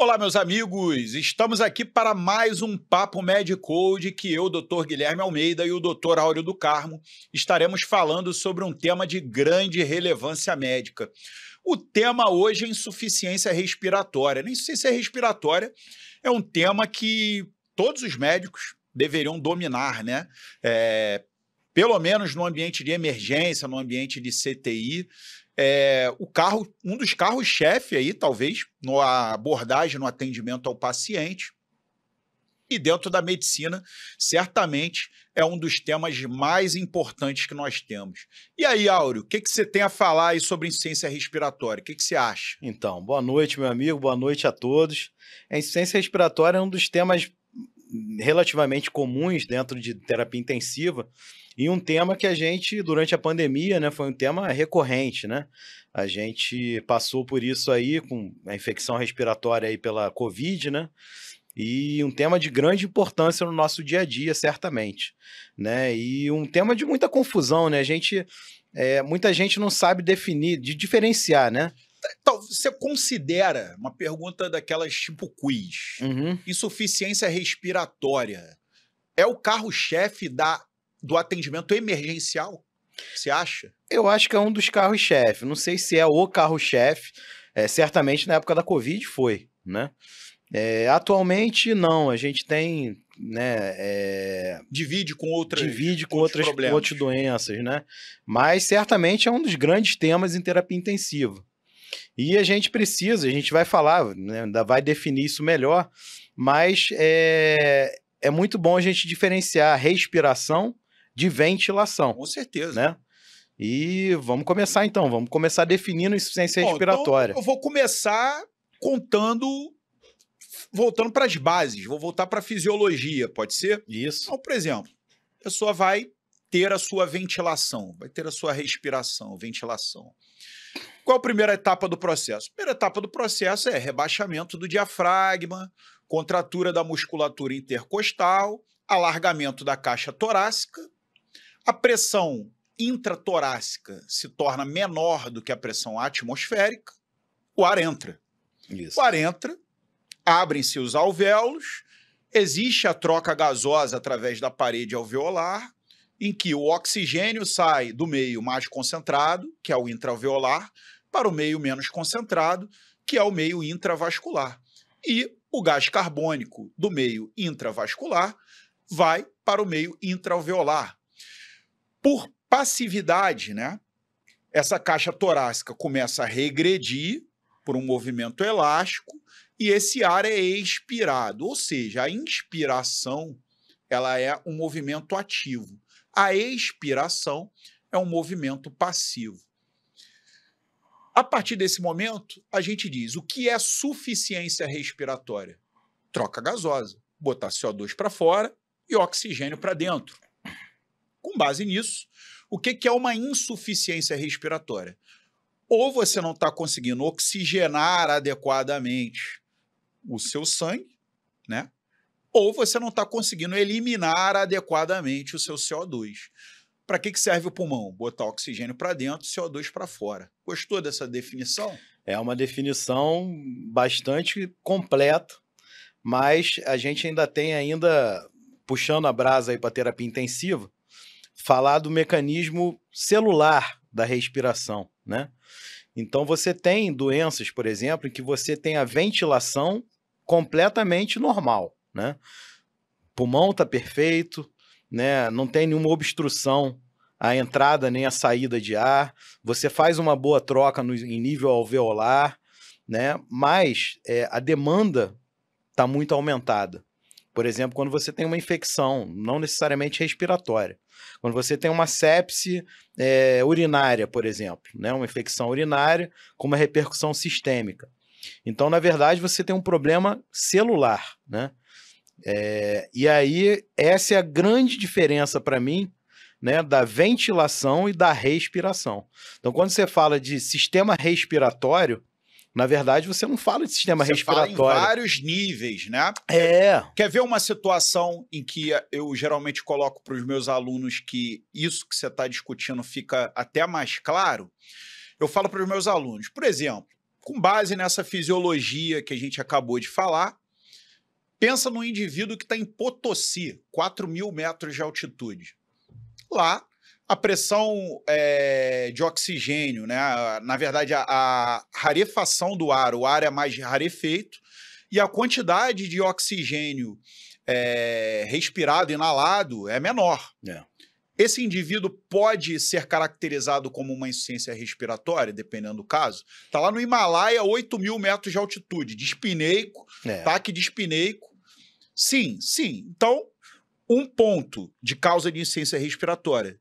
Olá, meus amigos! Estamos aqui para mais um Papo Medcode que eu, Dr. Guilherme Almeida e o Dr. Áureo do Carmo estaremos falando sobre um tema de grande relevância médica. O tema hoje é insuficiência respiratória. A insuficiência respiratória é um tema que todos os médicos deveriam dominar, né? Pelo menos no ambiente de emergência, no ambiente de CTI, um dos carros-chefe aí, talvez, na abordagem, no atendimento ao paciente. E dentro da medicina, certamente, é um dos temas mais importantes que nós temos. E aí, Áureo, o que você tem a falar aí sobre insuficiência respiratória? O que você acha? Então, boa noite, meu amigo, boa noite a todos. A insuficiência respiratória é um dos temas relativamente comuns dentro de terapia intensiva e um tema que a gente, durante a pandemia, né, foi um tema recorrente, né? A gente passou por isso aí com a infecção respiratória aí pela Covid, né? E um tema de grande importância no nosso dia a dia, certamente, né? E um tema de muita confusão, né? Muita gente não sabe diferenciar, né? Então, você considera, uma pergunta daquelas tipo quiz, insuficiência respiratória é o carro-chefe do atendimento emergencial? Você acha? Eu acho que é um dos carros-chefe. Não sei se é o carro-chefe. Certamente na época da Covid foi, né? Atualmente, não. A gente tem, né? Divide com outras outras doenças, né? Mas certamente é um dos grandes temas em terapia intensiva. E a gente vai falar, né, ainda vai definir isso melhor, mas é muito bom a gente diferenciar respiração de ventilação. Com certeza. Né? E vamos começar definindo insuficiência respiratória. Então eu vou começar voltando para as bases, vou voltar para a fisiologia, pode ser? Isso. Então, por exemplo, a pessoa vai ter a sua ventilação, vai ter a sua respiração, ventilação. Qual a primeira etapa do processo? A primeira etapa do processo é rebaixamento do diafragma, contratura da musculatura intercostal, alargamento da caixa torácica, a pressão intratorácica se torna menor do que a pressão atmosférica, o ar entra. Isso. O ar entra, abrem-se os alvéolos, existe a troca gasosa através da parede alveolar, em que o oxigênio sai do meio mais concentrado, que é o intraalveolar, para o meio menos concentrado, que é o meio intravascular. E o gás carbônico do meio intravascular vai para o meio intraalveolar. Por passividade, né? Essa caixa torácica começa a regredir por um movimento elástico e esse ar é expirado, ou seja, a inspiração ela é um movimento ativo. A expiração é um movimento passivo. A partir desse momento, a gente diz o que é suficiência respiratória? Troca gasosa, botar CO2 para fora e oxigênio para dentro. Com base nisso, o que é uma insuficiência respiratória? Ou você não está conseguindo oxigenar adequadamente o seu sangue, né? Ou você não está conseguindo eliminar adequadamente o seu CO2. Para que serve o pulmão? Botar oxigênio para dentro, CO2 para fora. Gostou dessa definição? É uma definição bastante completa, mas a gente ainda tem, puxando a brasa aí para terapia intensiva, falar do mecanismo celular da respiração, né? Então você tem doenças, por exemplo, em que você tem a ventilação completamente normal, né? O pulmão está perfeito, né? Não tem nenhuma obstrução à entrada nem à saída de ar, você faz uma boa troca em nível alveolar, né? Mas a demanda está muito aumentada. Por exemplo, quando você tem uma infecção, não necessariamente respiratória, quando você tem uma sepse urinária, por exemplo, né? Uma infecção urinária com uma repercussão sistêmica. Então, na verdade, você tem um problema celular, né? E aí, essa é a grande diferença para mim, né, da ventilação e da respiração. Então, quando você fala de sistema respiratório, na verdade, você não fala de sistema respiratório. Fala em vários níveis, né? Quer ver uma situação em que eu geralmente coloco para os meus alunos que isso que você está discutindo fica até mais claro? Eu falo para os meus alunos, por exemplo, com base nessa fisiologia que a gente acabou de falar, pensa num indivíduo que está em Potosí, 4.000 metros de altitude. Lá, a pressão de oxigênio, né? Na verdade, a rarefação do ar, o ar é mais rarefeito, e a quantidade de oxigênio respirado, inalado, é menor. Esse indivíduo pode ser caracterizado como uma insuficiência respiratória, dependendo do caso. Está lá no Himalaia, 8.000 metros de altitude, dispneico, ataque dispneico. Sim, sim. Então, um ponto de causa de insuficiência respiratória: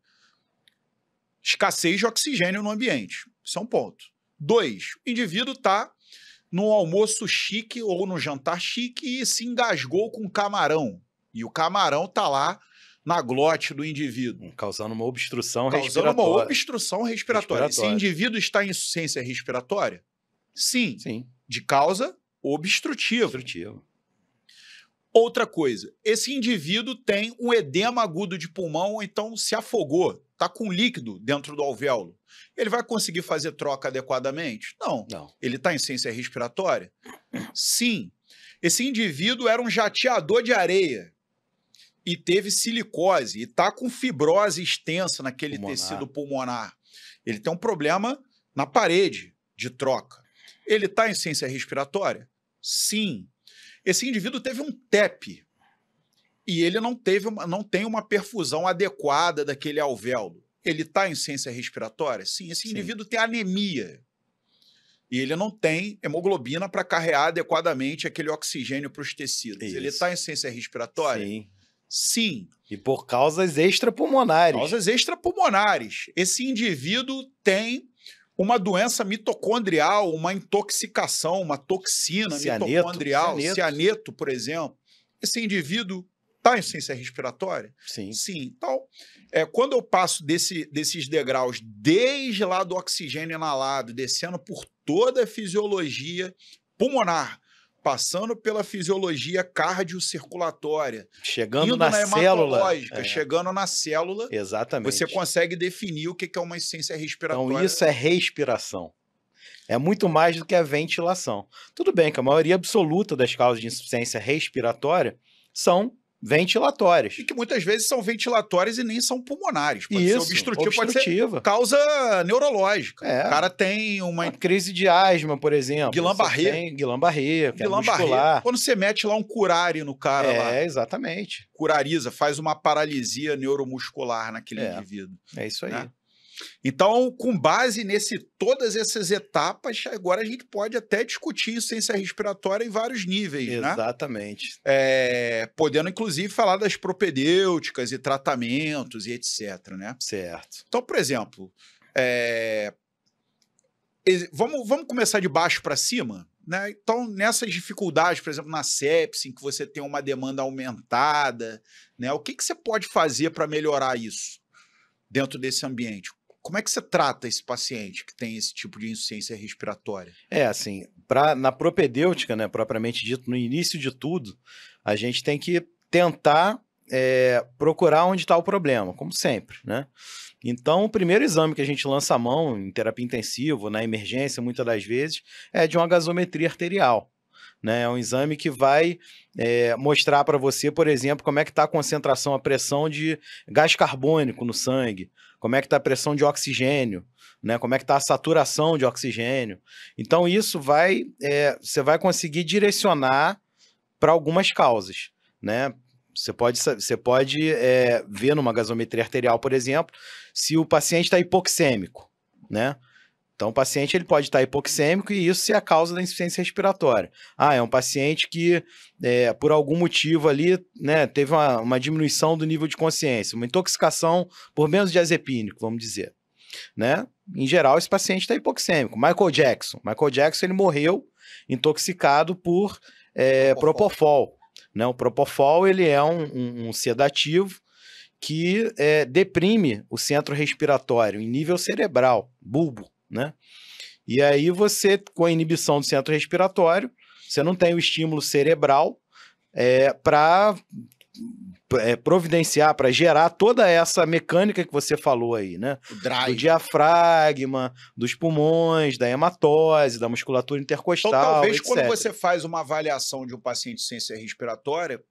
escassez de oxigênio no ambiente. Isso é um ponto. 2, o indivíduo está num almoço chique ou no jantar chique e se engasgou com um camarão. E o camarão está lá na glote do indivíduo. Causando uma obstrução respiratória. Causando uma obstrução respiratória. Esse indivíduo está em insuficiência respiratória? Sim. Sim. De causa obstrutiva. Outra coisa, esse indivíduo tem um edema agudo de pulmão, ou então se afogou, está com líquido dentro do alvéolo. Ele vai conseguir fazer troca adequadamente? Não. Ele está em insuficiência respiratória? Sim. Esse indivíduo era um jateador de areia e teve silicose e está com fibrose extensa naquele tecido pulmonar. Ele tem um problema na parede de troca. Ele está em insuficiência respiratória? Sim. Esse indivíduo teve um TEP e ele não tem uma perfusão adequada daquele alvéolo. Ele está em insuficiência respiratória? Sim. Esse indivíduo tem anemia e ele não tem hemoglobina para carregar adequadamente aquele oxigênio para os tecidos. Ele está em insuficiência respiratória? Sim. Sim. E por causas extrapulmonares. Causas extrapulmonares. Esse indivíduo tem uma doença mitocondrial, uma intoxicação, uma toxina mitocondrial, cianeto, por exemplo. Esse indivíduo está em insuficiência respiratória? Sim. Sim. Então, quando eu passo desses degraus, desde lá do oxigênio inalado, descendo por toda a fisiologia pulmonar, passando pela fisiologia cardiocirculatória, chegando na célula, chegando na célula, exatamente, você consegue definir o que é uma insuficiência respiratória. Então isso é respiração. É muito mais do que a ventilação. Tudo bem que a maioria absoluta das causas de insuficiência respiratória são ventilatórias. E que muitas vezes são ventilatórias e nem são pulmonares. Pode ser obstrutiva, pode ser causa neurológica. O cara tem uma crise de asma, por exemplo. Guillain-Barré. Guillain-Barré, que é muscular. Quando você mete lá um curare no cara lá. Exatamente. Curariza, faz uma paralisia neuromuscular naquele indivíduo. É isso aí. Né? Então, com base todas essas etapas, agora a gente pode até discutir insuficiência respiratória em vários níveis, exatamente, né? Podendo, inclusive, falar das propedêuticas e tratamentos e etc, né? Certo. Então, por exemplo, vamos começar de baixo para cima, né? Então, nessas dificuldades, por exemplo, na sepse, em que você tem uma demanda aumentada, né? O que você pode fazer para melhorar isso dentro desse ambiente? Como é que você trata esse paciente que tem esse tipo de insuficiência respiratória? Assim, na propedêutica, né, propriamente dito, no início de tudo, a gente tem que tentar procurar onde está o problema, como sempre, né? Então, o primeiro exame que a gente lança a mão em terapia intensiva, na emergência, muitas das vezes, é de uma gasometria arterial. Né? É um exame que vai mostrar para você, por exemplo, como é que está a concentração, a pressão de gás carbônico no sangue, como é que está a pressão de oxigênio, né? Como é que está a saturação de oxigênio. Então, isso você vai conseguir direcionar para algumas causas, né? Você pode ver numa gasometria arterial, por exemplo, se o paciente está hipoxêmico, né? Então, o paciente ele pode estar hipoxêmico e isso é a causa da insuficiência respiratória. É um paciente que, por algum motivo ali, né, teve uma diminuição do nível de consciência, uma intoxicação por benzodiazepínico, vamos dizer. Né? Em geral, esse paciente está hipoxêmico. Michael Jackson ele morreu intoxicado por Propofol. Né? O Propofol ele é um sedativo que deprime o centro respiratório em nível cerebral, bulbo. Né? E aí você, com a inibição do centro respiratório, você não tem o estímulo cerebral para providenciar, para gerar toda essa mecânica que você falou aí, né? O drive. Do diafragma, dos pulmões, da hematose, da musculatura intercostal, então, talvez etc. quando você faz uma avaliação de um paciente de insuficiência respiratória,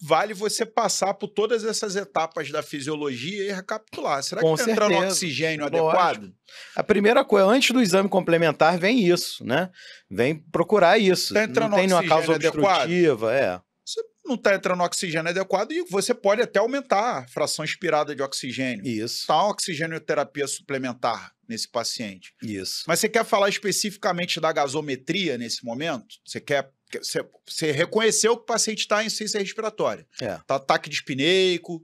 vale você passar por todas essas etapas da fisiologia e recapitular. Será Com que está entrando certeza. oxigênio Lógico. adequado? A primeira coisa, antes do exame complementar, vem isso, né? Vem procurar isso. Tá entrando não tem nenhuma causa oxigênio obstrutiva, Você não está entrando oxigênio adequado e você pode até aumentar a fração inspirada de oxigênio. Isso, Tá uma oxigenoterapia suplementar nesse paciente. isso. Mas você quer falar especificamente da gasometria nesse momento? Você reconheceu que o paciente está em insuficiência respiratória. Tá ataque dispneico,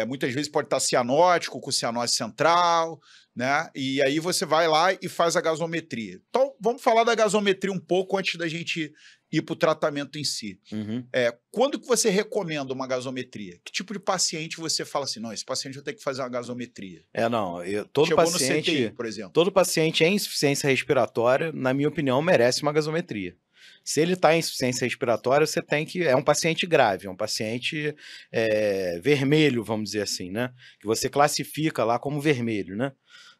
muitas vezes pode estar cianótico, com cianose central, né? E aí você vai lá e faz a gasometria. Então, vamos falar da gasometria um pouco antes da gente ir para o tratamento em si. Uhum. Quando que você recomenda uma gasometria? Que tipo de paciente você fala assim, não, esse paciente vai ter que fazer uma gasometria? Todo Chegou paciente, no CTI, por exemplo. Todo paciente em insuficiência respiratória, na minha opinião, merece uma gasometria. Se ele está em insuficiência respiratória, você tem que... É um paciente grave, é um paciente vermelho, vamos dizer assim, né? Que você classifica lá como vermelho, né?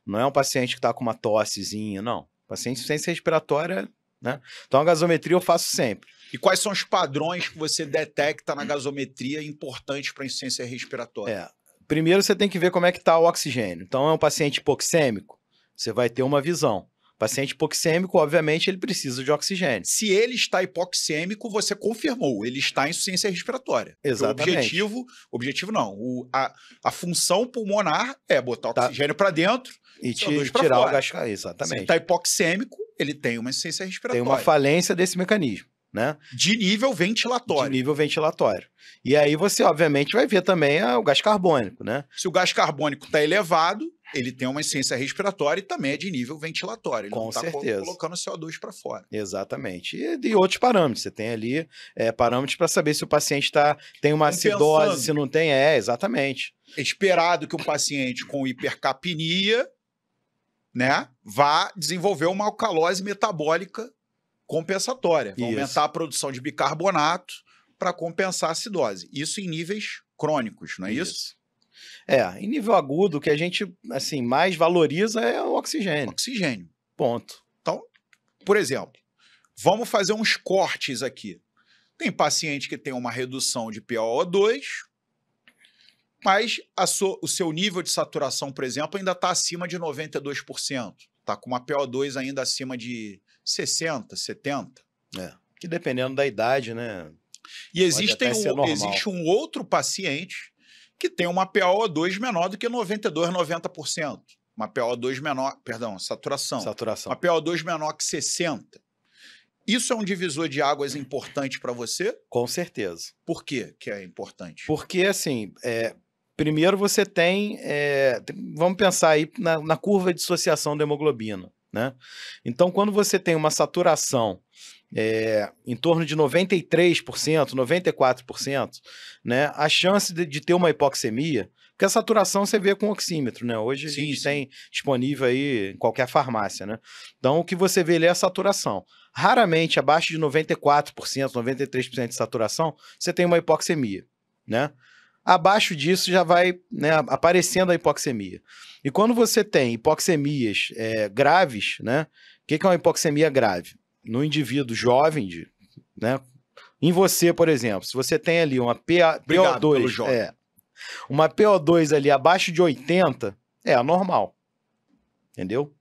Não é um paciente que está com uma tossezinha, não. Paciente em insuficiência respiratória, né? Então a gasometria eu faço sempre. E quais são os padrões que você detecta na gasometria importantes para a insuficiência respiratória? Primeiro você tem que ver como é que está o oxigênio. Então é um paciente hipoxêmico, você vai ter uma visão. Paciente hipoxêmico, obviamente, ele precisa de oxigênio. Se ele está hipoxêmico, você confirmou, ele está em insuficiência respiratória. Exatamente. O objetivo não. A função pulmonar é botar oxigênio para dentro e tirar o gás. Exatamente. Se ele está hipoxêmico, ele tem uma insuficiência respiratória. Tem uma falência desse mecanismo, né? De nível ventilatório. De nível ventilatório. E aí você, obviamente, vai ver também o gás carbônico, né? Se o gás carbônico está elevado, ele tem uma insuficiência respiratória e também é de nível ventilatório. Ele Com não está colocando CO2 para fora. Exatamente. E outros parâmetros. Você tem ali parâmetros para saber se o paciente tem uma acidose, se não tem. Exatamente. É esperado que um paciente com hipercapnia, né, vá desenvolver uma alcalose metabólica compensatória. Vai aumentar a produção de bicarbonato para compensar a acidose. Isso em níveis crônicos, não é isso? Em nível agudo, o que a gente assim, mais valoriza é o oxigênio. Oxigênio. Ponto. Então, por exemplo, vamos fazer uns cortes aqui. Tem paciente que tem uma redução de PaO2, mas o seu nível de saturação, por exemplo, ainda está acima de 92%. Está com uma PaO2 ainda acima de 60%, 70%. Que dependendo da idade, né? E existe um outro paciente que tem uma PaO2 menor do que 92%, 90%. Uma PaO2 menor, perdão, saturação. Uma PaO2 menor que 60%. Isso é um divisor de águas importante para você? Com certeza. Por quê que é importante? Porque, assim, primeiro você tem... vamos pensar aí na curva de dissociação da hemoglobina, né? Então, quando você tem uma saturação em torno de 93%, 94%, né, a chance de ter uma hipoxemia, porque a saturação você vê com oxímetro, né? Hoje a gente tem disponível aí em qualquer farmácia, né? Então o que você vê ali é a saturação. Raramente abaixo de 94%, 93% de saturação, você tem uma hipoxemia, né? Abaixo disso já vai, né, aparecendo a hipoxemia. E quando você tem hipoxemias graves, né? O que é uma hipoxemia grave? No indivíduo jovem, né? Em você, por exemplo, se você tem ali uma PaO2, uma PaO2 ali abaixo de 80, é anormal. Entendeu?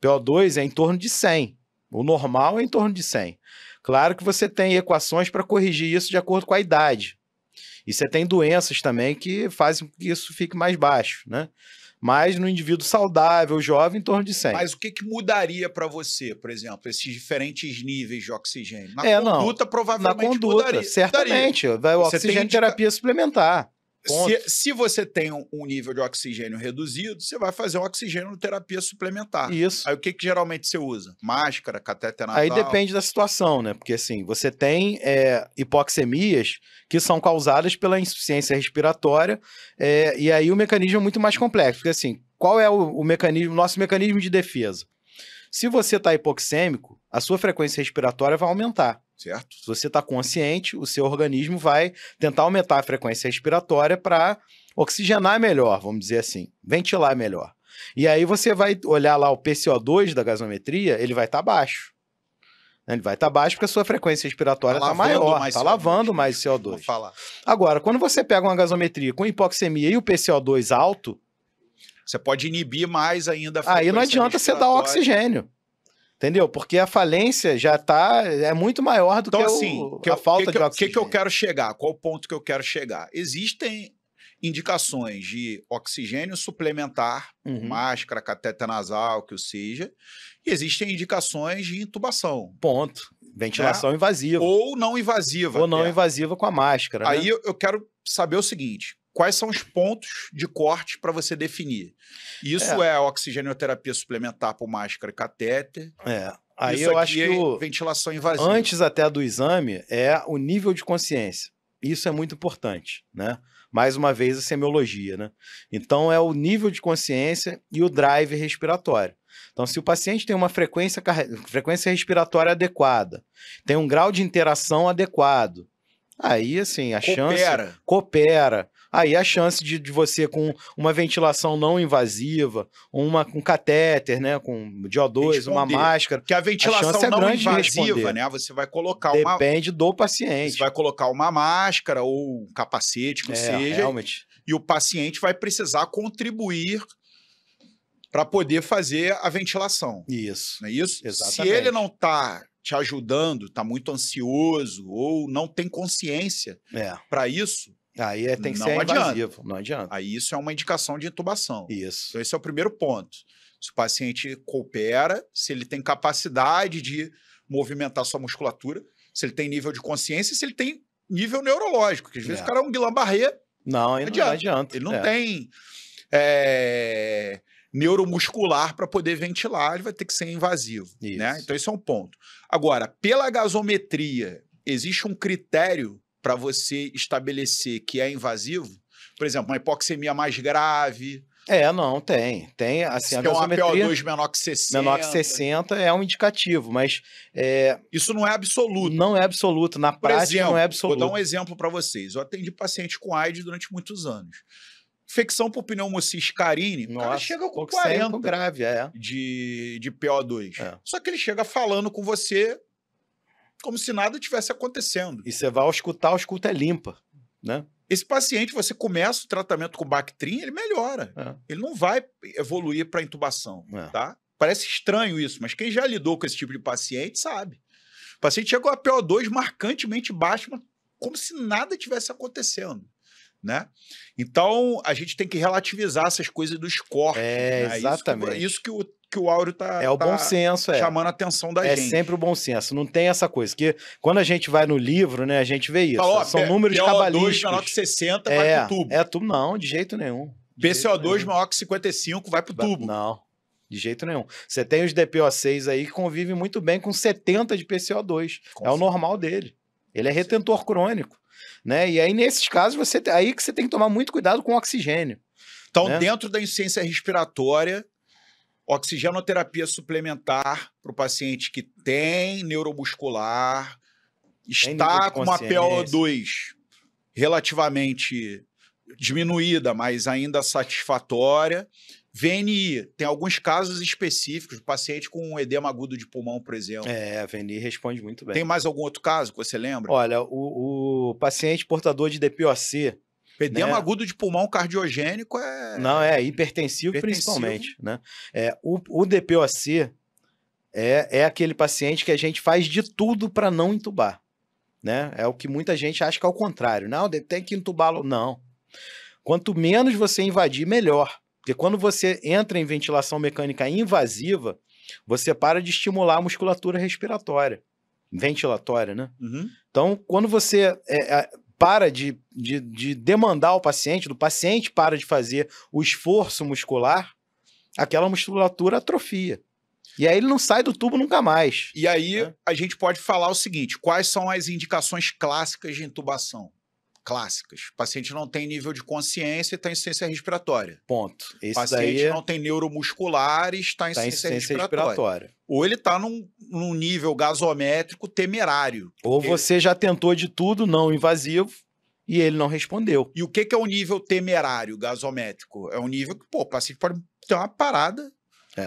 PaO2 é em torno de 100. O normal é em torno de 100. Claro que você tem equações para corrigir isso de acordo com a idade. E você tem doenças também que fazem com que isso fique mais baixo, né? Mas no indivíduo saudável, jovem, em torno de 100. Mas o que mudaria para você, por exemplo, esses diferentes níveis de oxigênio? Na conduta, não, provavelmente na conduta, mudaria. Certamente. Vai o oxigênio terapia suplementar. Se você tem um nível de oxigênio reduzido, você vai fazer uma oxigênio-terapia suplementar. Isso. Aí o que geralmente você usa? Máscara, catéter nasal? Aí depende da situação, né? Porque assim, você tem hipoxemias que são causadas pela insuficiência respiratória e aí o mecanismo é muito mais complexo. Porque assim, qual é o mecanismo, nosso mecanismo de defesa? Se você está hipoxêmico, a sua frequência respiratória vai aumentar. Certo. Se você está consciente, o seu organismo vai tentar aumentar a frequência respiratória para oxigenar melhor, vamos dizer assim, ventilar melhor. E aí você vai olhar lá o PCO2 da gasometria, ele vai estar baixo. Ele vai estar baixo porque a sua frequência respiratória está maior, está lavando mais CO2. Agora, quando você pega uma gasometria com hipoxemia e o PCO2 alto, você pode inibir mais ainda a frequência. Aí não adianta você dar oxigênio. Entendeu? Porque a falência já é muito maior do que a falta de oxigênio. O que eu quero chegar? Qual o ponto que eu quero chegar? Existem indicações de oxigênio suplementar, máscara, cateter nasal, que o seja, e existem indicações de intubação. Ponto. Ventilação invasiva. Ou não invasiva. Ou não invasiva com a máscara. Aí eu quero saber o seguinte: quais são os pontos de corte para você definir? Isso é a oxigenoterapia suplementar por máscara e catéter. Aí isso eu acho que ventilação invasiva. Antes até do exame é o nível de consciência. Isso é muito importante, né? Mais uma vez a semiologia, né? Então é o nível de consciência e o drive respiratório. Então, se o paciente tem uma frequência respiratória adequada, tem um grau de interação adequado, aí assim a chance coopera. Aí a chance de você com uma ventilação não invasiva, com catéter, né, com DO2, uma máscara, que a ventilação não invasiva, né, você vai colocar depende do paciente. Você vai colocar uma máscara ou um capacete, que seja, helmet. E o paciente vai precisar contribuir para poder fazer a ventilação. Isso. Não é isso? Exatamente. Se ele não está te ajudando, está muito ansioso ou não tem consciência para isso, aí tem que ser invasivo, não adianta. Aí isso é uma indicação de intubação. Isso. Então esse é o primeiro ponto. Se o paciente coopera, se ele tem capacidade de movimentar sua musculatura, se ele tem nível de consciência, se ele tem nível neurológico, porque às vezes o cara é um Guillain-Barré. Não adianta. Ele não tem neuromuscular para poder ventilar, ele vai ter que ser invasivo. Né? Então esse é um ponto. Agora, pela gasometria, existe um critério para você estabelecer que é invasivo? Por exemplo, uma hipoxemia mais grave. Não, tem. Tem, assim, a gasometria... uma PO2 menor que 60. Menor que 60 é um indicativo, mas... isso não é absoluto. Não é absoluto. Na prática, não é absoluto. Vou dar um exemplo para vocês. Eu atendi paciente com AIDS durante muitos anos. Infecção por pneumocistis carine, o cara chega com 40 grave, de PO2. Só que ele chega falando com você como se nada tivesse acontecendo. E você vai escutar, a escuta é limpa, né? Esse paciente, você começa o tratamento com Bactrim, ele melhora. Ele não vai evoluir para intubação, tá? Parece estranho isso, mas quem já lidou com esse tipo de paciente sabe. O paciente chega com a PO2 marcantemente baixa, mas como se nada tivesse acontecendo, né? Então, a gente tem que relativizar essas coisas dos corpos. Né? Exatamente. Isso que o Áureo tá o bom senso, chamando a atenção da gente. É sempre o bom senso, não tem essa coisa. Que quando a gente vai no livro, né, a gente vê isso. São números cabalísticos. PO2 menor que 60 vai pro tubo. Não, de jeito nenhum. PCO2 maior que 55 vai pro tubo. Não, de jeito nenhum. Você tem os DPO6 aí que convivem muito bem com 70 de PCO2. É o normal dele. Ele é retentor crônico. Né? E aí, nesses casos, aí que você tem que tomar muito cuidado com o oxigênio. Então, dentro da insuficiência respiratória, oxigenoterapia suplementar para o paciente que tem neuromuscular, está com uma PO2 relativamente diminuída, mas ainda satisfatória. VNI, tem alguns casos específicos, paciente com edema agudo de pulmão, por exemplo. A VNI responde muito bem. Tem mais algum outro caso que você lembra? Olha, o paciente portador de DPOC... Edema agudo de pulmão cardiogênico Não, hipertensivo principalmente. Né? O DPOC é aquele paciente que a gente faz de tudo para não entubar. Né? É o que muita gente acha que é o contrário. Não, tem que entubá-lo. Não. Quanto menos você invadir, melhor. Porque quando você entra em ventilação mecânica invasiva, você para de estimular a musculatura respiratória, ventilatória, né? Então, quando você para de demandar o paciente, do paciente para de fazer o esforço muscular, aquela musculatura atrofia. E aí ele não sai do tubo nunca mais. E aí a gente pode falar o seguinte, quais são as indicações clássicas de intubação? clássicas. O paciente não tem nível de consciência e está em insuficiência respiratória. Ponto. O Esse paciente daí não tem neuromuscular e está em tá em insuficiência insuficiência respiratória. respiratória. Ou ele está num nível gasométrico temerário. Ou porque- você já tentou de tudo não invasivo e ele não respondeu. E o que é o nível temerário gasométrico? É um nível que, pô, o paciente pode ter uma parada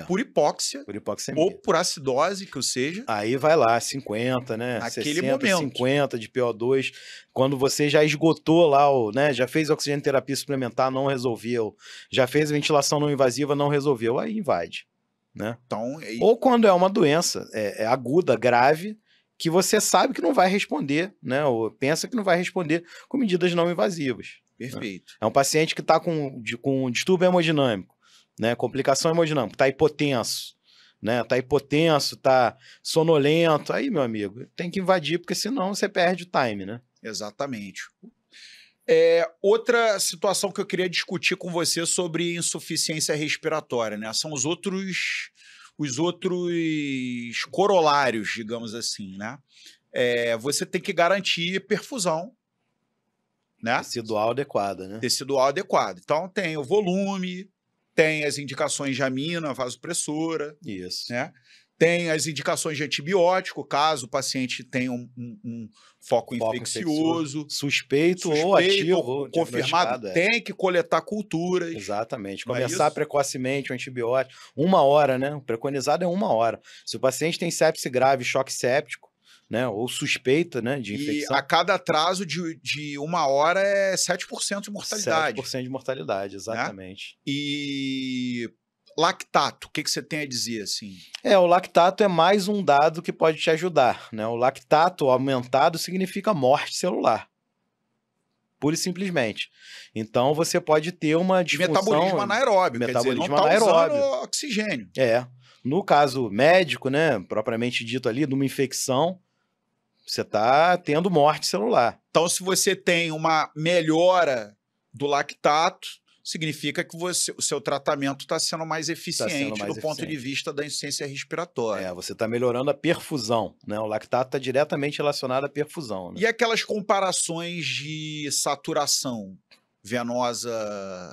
por hipóxia Por hipoxemia. ou por acidose, que o seja. Aí vai lá, 50, né? Naquele 60, momento. 50 de PO2. Quando você já esgotou lá, né? Já fez oxigênio terapia suplementar, não resolveu. Já fez ventilação não invasiva, não resolveu. Aí invade, né? Então, Ou quando é uma doença aguda, grave, que você sabe que não vai responder, né? Ou pensa que não vai responder com medidas não invasivas. perfeito. É um paciente que está com distúrbio hemodinâmico, né? Complicação hemodinâmica, está hipotenso, né? Está hipotenso, está sonolento. Aí, meu amigo, tem que invadir, porque senão você perde o time, né? Exatamente. Outra situação que eu queria discutir com você sobre insuficiência respiratória, né? São os outros corolários, digamos assim, né? Você tem que garantir perfusão, né? Residual adequada, né? Tecidual adequado. Então, tem o volume, tem as indicações de amina, vasopressora, Isso. né? Tem as indicações de antibiótico, caso o paciente tenha um foco infeccioso. Suspeito ou ativo, ou confirmado, diagnosticado, tem que coletar culturas. Exatamente. Não é Começar isso? precocemente o antibiótico. 1 hora, né? O preconizado é 1 hora. Se o paciente tem sepse grave, choque séptico, né? Ou suspeita, né? De E infecção. a cada atraso de 1 hora é 7% de mortalidade. 7% de mortalidade, exatamente. E lactato, o que você tem a dizer assim? O lactato é mais um dado que pode te ajudar, né? O lactato aumentado significa morte celular. Pura e simplesmente. Então, você pode ter uma disfunção... Metabolismo anaeróbio, metabolismo quer dizer, não está anaeróbio. usando oxigênio. No caso médico, né, propriamente dito ali, de uma infecção, você está tendo morte celular. Então, se você tem uma melhora do lactato, significa que o seu tratamento está sendo mais eficiente do ponto de vista da insuficiência respiratória. Você está melhorando a perfusão, né? O lactato está diretamente relacionado à perfusão. Né? E aquelas comparações de saturação venosa?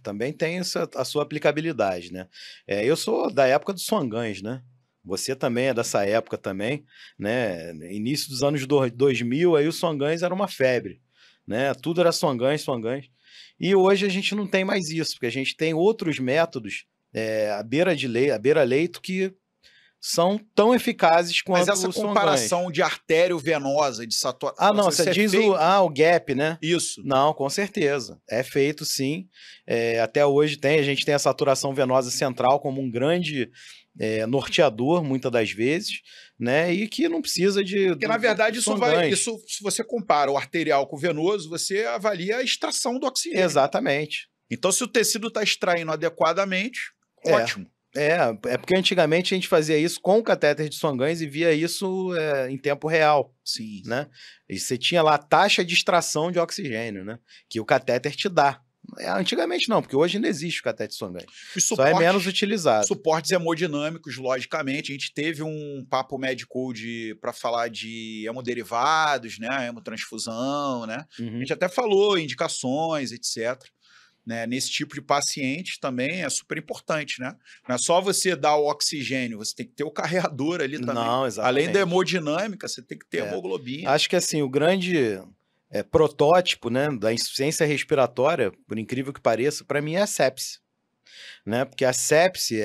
Também tem a sua aplicabilidade, né? Eu sou da época dos Swan-Ganz, né? Você também é dessa época também, né? Início dos anos 2000, aí o Swan-Ganz era uma febre, né? Tudo era Swan-Ganz, Swan-Ganz. E hoje a gente não tem mais isso, porque a gente tem outros métodos à beira-leito que são tão eficazes quanto o Mas essa comparação de artério venosa, de saturação... não, você diz o gap, né? Isso. Não, com certeza. É feito, sim. Até hoje a gente tem a saturação venosa central como um grande norteador, muitas das vezes, né? E que não precisa de... Porque, na verdade, isso, se você compara o arterial com o venoso, você avalia a extração do oxigênio. Exatamente. Então, se o tecido está extraindo adequadamente, ótimo. Porque antigamente a gente fazia isso com o catéter de Swan-Ganz e via isso em tempo real. Sim. Né? E você tinha lá a taxa de extração de oxigênio, né? Que o catéter te dá. Antigamente não, porque hoje não existe o catéter de Swan-Ganz. Só é menos utilizado. Suportes hemodinâmicos, logicamente. A gente teve um papo médico para falar de hemoderivados, né? Hemotransfusão, né? Uhum. A gente até falou indicações, etc. Né? Nesse tipo de paciente também é super importante, né? Não é só você dar o oxigênio, você tem que ter o carreador ali também. Não, exatamente. Além da hemodinâmica, você tem que ter hemoglobina. Acho que assim, o grande protótipo, né, da insuficiência respiratória, por incrível que pareça, para mim é a sepse. Né? Porque a sepse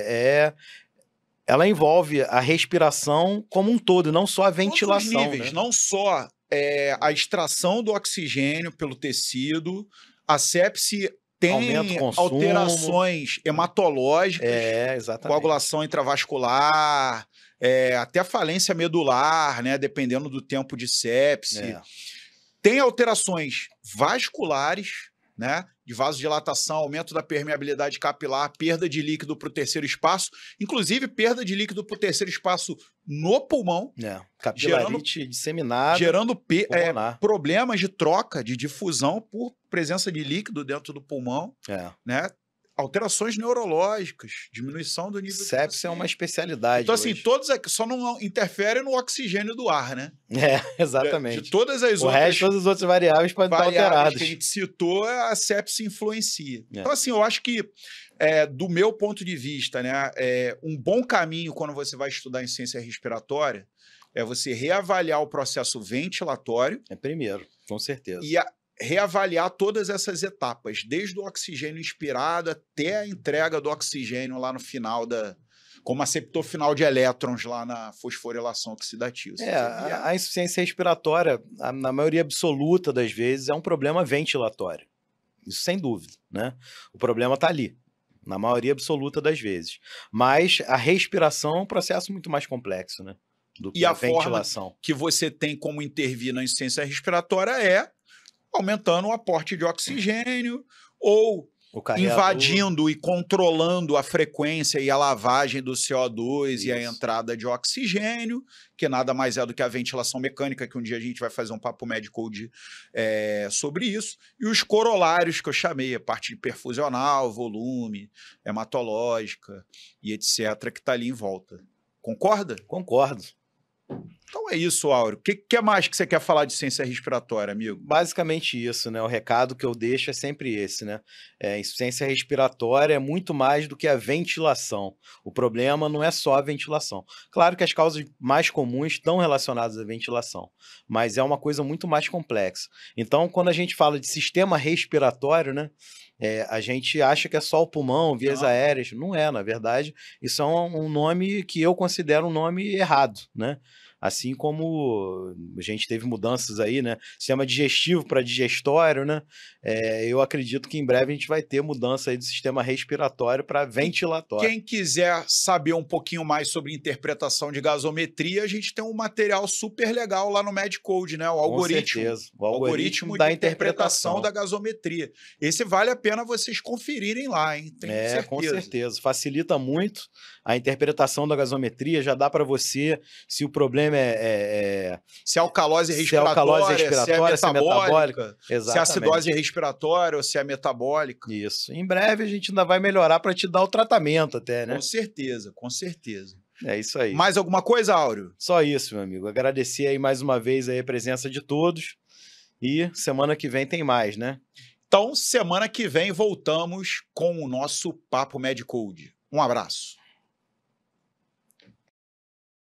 ela envolve a respiração como um todo, não só a ventilação. Todos os níveis, né? Não só a extração do oxigênio pelo tecido, a sepse tem alterações hematológicas, exatamente. coagulação intravascular, até falência medular, né, dependendo do tempo de sepse. Tem alterações vasculares, né, de vasodilatação, aumento da permeabilidade capilar, perda de líquido para o terceiro espaço, inclusive perda de líquido para o terceiro espaço no pulmão. Capilarite disseminada. Gerando problemas de troca, de difusão por presença de líquido dentro do pulmão. Né? Alterações neurológicas, diminuição do nível de Sepsis é uma especialidade Então, assim, hoje. todos aqui só não interferem no oxigênio do ar, né? Exatamente. De todas as O resto, todas as outras variáveis podem estar alteradas. que a gente citou, a sepsis influencia. Então, assim, eu acho que, do meu ponto de vista, né, um bom caminho quando você vai estudar em ciência respiratória é você reavaliar o processo ventilatório. Primeiro, com certeza. E reavaliar todas essas etapas, desde o oxigênio inspirado até a entrega do oxigênio lá no final como aceptor final de elétrons lá na fosforilação oxidativa. A insuficiência respiratória, na maioria absoluta das vezes, é um problema ventilatório. Isso sem dúvida, né? O problema está ali, na maioria absoluta das vezes. Mas a respiração é um processo muito mais complexo, né? Do que a ventilação. Forma que você tem como intervir na insuficiência respiratória é aumentando o aporte de oxigênio ou invadindo e controlando a frequência e a lavagem do CO2 e a entrada de oxigênio, que nada mais é do que a ventilação mecânica, que um dia a gente vai fazer um papo médico sobre isso, e os corolários que eu chamei, a parte de perfusional, volume, hematológica e etc., que está ali em volta. Concorda? Concordo. Então é isso, Áureo. O que mais que você quer falar de ciência respiratória, amigo? Basicamente isso, né? O recado que eu deixo é sempre esse, né? Insuficiência respiratória é muito mais do que a ventilação. O problema não é só a ventilação. Claro que as causas mais comuns estão relacionadas à ventilação, mas é uma coisa muito mais complexa. Então, quando a gente fala de sistema respiratório, né? A gente acha que é só o pulmão, vias aéreas. Não é, na verdade. Isso é um nome que eu considero um nome errado, né? Assim como a gente teve mudanças aí, né? Sistema digestivo para digestório, né? Eu acredito que em breve a gente vai ter mudança aí do sistema respiratório para ventilatório. Quem quiser saber um pouquinho mais sobre interpretação de gasometria, a gente tem um material super legal lá no MedCode, né? O algoritmo. Com certeza. O algoritmo da interpretação da gasometria. Esse vale a pena vocês conferirem lá, hein? Tenho certeza. Com certeza. Facilita muito a interpretação da gasometria, já dá para você, se o problema se é alcalose respiratória, se é metabólica, se é acidose respiratória ou se é metabólica. Isso. Em breve a gente ainda vai melhorar para te dar o tratamento até, né? Com certeza, com certeza. É isso aí. Mais alguma coisa, Áureo? Só isso, meu amigo. Agradecer aí mais uma vez aí a presença de todos e semana que vem tem mais, né? Então, semana que vem voltamos com o nosso Papo MedCode. Um abraço.